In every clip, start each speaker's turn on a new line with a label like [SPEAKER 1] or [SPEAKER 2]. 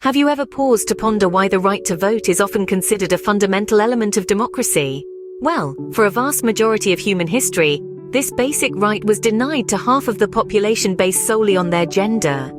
[SPEAKER 1] Have you ever paused to ponder why the right to vote is often considered a fundamental element of democracy? Well, for a vast majority of human history, this basic right was denied to half of the population based solely on their gender.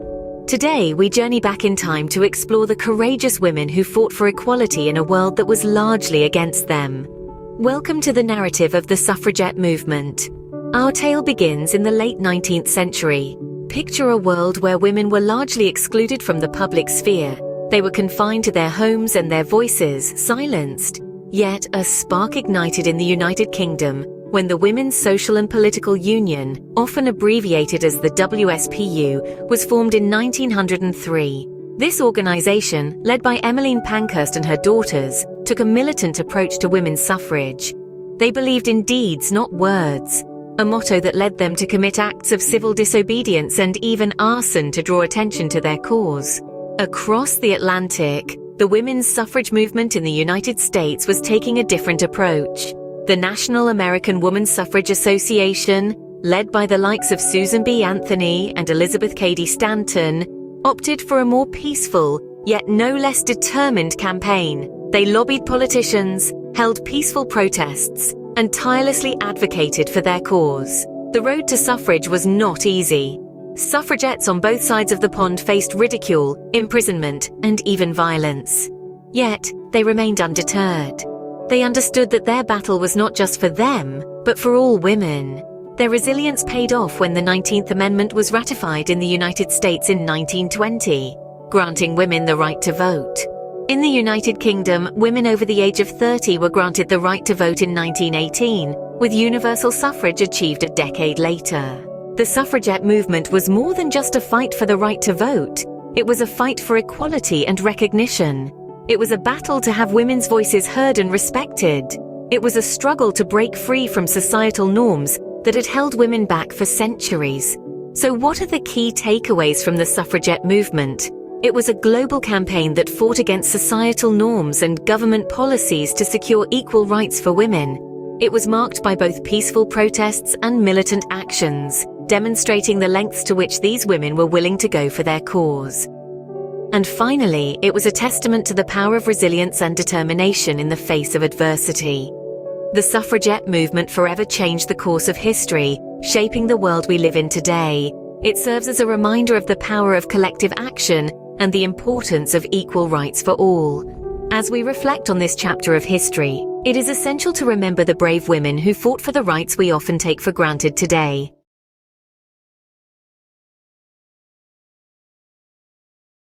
[SPEAKER 1] Today, we journey back in time to explore the courageous women who fought for equality in a world that was largely against them. Welcome to the narrative of the Suffragette Movement. Our tale begins in the late 19th century. Picture a world where women were largely excluded from the public sphere. They were confined to their homes and their voices silenced. Yet a spark ignited in the United Kingdom when the Women's Social and Political Union, often abbreviated as the WSPU, was formed in 1903. This organization, led by Emmeline Pankhurst and her daughters, took a militant approach to women's suffrage. They believed in deeds, not words, a motto that led them to commit acts of civil disobedience and even arson to draw attention to their cause. Across the Atlantic, the women's suffrage movement in the United States was taking a different approach. The National American Woman Suffrage Association, led by the likes of Susan B. Anthony and Elizabeth Cady Stanton, opted for a more peaceful, yet no less determined campaign. They lobbied politicians, held peaceful protests, and tirelessly advocated for their cause. The road to suffrage was not easy. Suffragettes on both sides of the pond faced ridicule, imprisonment, and even violence. Yet, they remained undeterred. They understood that their battle was not just for them, but for all women. Their resilience paid off when the 19th Amendment was ratified in the United States in 1920, granting women the right to vote. In the United Kingdom, women over the age of 30 were granted the right to vote in 1918, with universal suffrage achieved a decade later. The suffragette movement was more than just a fight for the right to vote. It was a fight for equality and recognition. It was a battle to have women's voices heard and respected. It was a struggle to break free from societal norms that had held women back for centuries. So what are the key takeaways from the suffragette movement? It was a global campaign that fought against societal norms and government policies to secure equal rights for women. It was marked by both peaceful protests and militant actions, demonstrating the lengths to which these women were willing to go for their cause. And finally, it was a testament to the power of resilience and determination in the face of adversity. The suffragette movement forever changed the course of history, shaping the world we live in today. It serves as a reminder of the power of collective action and the importance of equal rights for all. As we reflect on this chapter of history, it is essential to remember the brave women who fought for the rights we often take for granted today.